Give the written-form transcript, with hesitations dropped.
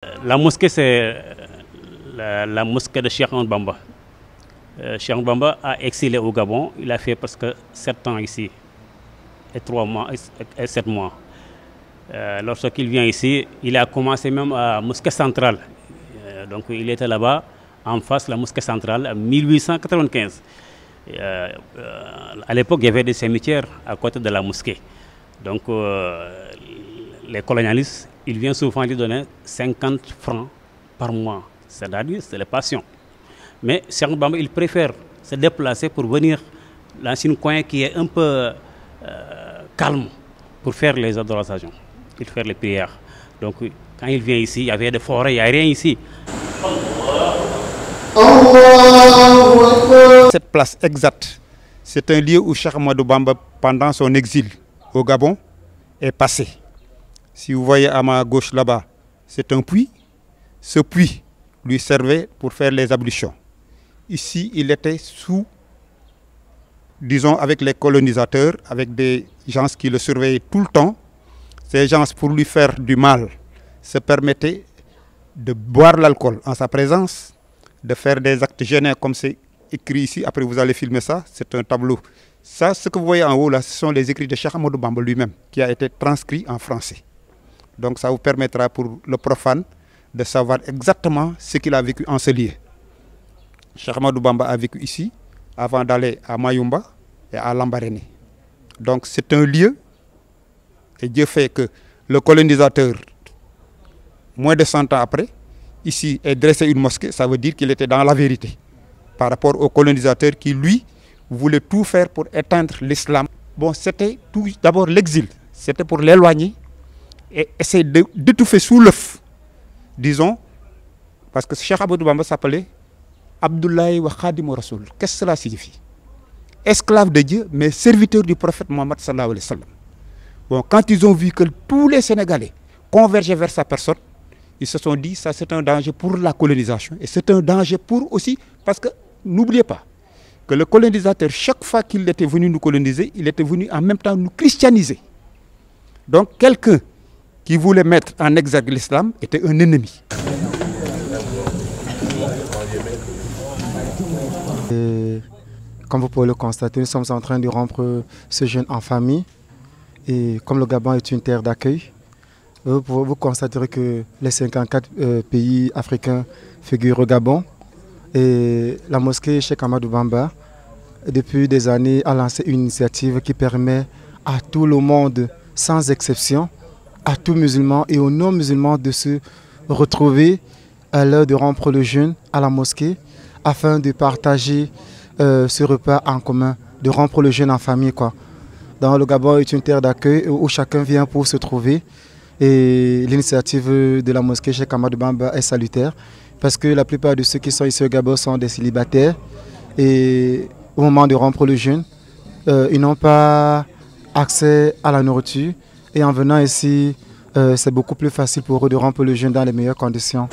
La mosquée, c'est la mosquée de Cheikh Ahmadou Bamba. Cheikh Ahmadou Bamba a exilé au Gabon. Il a fait presque 7 ans ici, et 3 mois, et 7 mois. Lorsqu'il vient ici, il a commencé même à la mosquée centrale. Donc il était là-bas, en face de la mosquée centrale, en 1895. À l'époque, il y avait des cimetières à côté de la mosquée. Donc les colonialistes, ils viennent souvent lui donner 50 francs par mois. C'est-à-dire, c'est les passions. Mais Cheikh Ahmadou Bamba, il préfère se déplacer pour venir dans un coin qui est un peu calme pour faire les adorations, pour faire les prières. Donc quand il vient ici, il y avait des forêts, il n'y a rien ici. Cette place exacte, c'est un lieu où Cheikh Ahmadou Bamba, pendant son exil au Gabon, est passé. Si vous voyez à ma gauche là-bas, c'est un puits. Ce puits lui servait pour faire les ablutions. Ici, il était sous, disons, avec les colonisateurs, avec des gens qui le surveillaient tout le temps. Ces gens, pour lui faire du mal, se permettaient de boire l'alcool en sa présence, de faire des actes gênants comme c'est écrit ici. Après, vous allez filmer ça, c'est un tableau. Ça, ce que vous voyez en haut, là, ce sont les écrits de Cheikh Ahmadou Bamba lui-même, qui a été transcrit en français. Donc ça vous permettra pour le profane de savoir exactement ce qu'il a vécu en ce lieu. Cheikh Ahmadou Bamba a vécu ici avant d'aller à Mayumba et à Lambaréné. Donc c'est un lieu, et Dieu fait que le colonisateur, moins de 100 ans après, ici est dressé une mosquée, ça veut dire qu'il était dans la vérité par rapport au colonisateur qui, lui, voulait tout faire pour éteindre l'islam. Bon, c'était tout d'abord l'exil, c'était pour l'éloigner et essayer d'étouffer sous l'œuf, disons, parce que Cheikh Ahmadou Bamba s'appelait Abdoulaye wa Khadim Rasoul. Qu'est-ce que cela signifie? Esclave de Dieu, mais serviteur du prophète Mohammed sallallahu alayhi wa sallam. Bon, quand ils ont vu que tous les Sénégalais convergeaient vers sa personne, ils se sont dit ça c'est un danger pour la colonisation et c'est un danger pour aussi, parce que n'oubliez pas que le colonisateur, chaque fois qu'il était venu nous coloniser, il était venu en même temps nous christianiser. Donc quelqu'un qui voulait mettre en exergue l'islam était un ennemi. Et comme vous pouvez le constater, nous sommes en train de rompre ce jeûne en famille. Et comme le Gabon est une terre d'accueil, vous constaterez que les 54 pays africains figurent au Gabon. Et la mosquée Cheikh Ahmadou Bamba, depuis des années, a lancé une initiative qui permet à tout le monde, sans exception, à tout musulman et aux non-musulmans de se retrouver à l'heure de rompre le jeûne à la mosquée afin de partager ce repas en commun, de rompre le jeûne en famille, quoi. Dans le Gabon est une terre d'accueil où chacun vient pour se trouver et l'initiative de la mosquée Cheikh Ahmadou Bamba est salutaire parce que la plupart de ceux qui sont ici au Gabon sont des célibataires et au moment de rompre le jeûne, ils n'ont pas accès à la nourriture et en venant ici, c'est beaucoup plus facile pour eux de rompre le jeûne dans les meilleures conditions.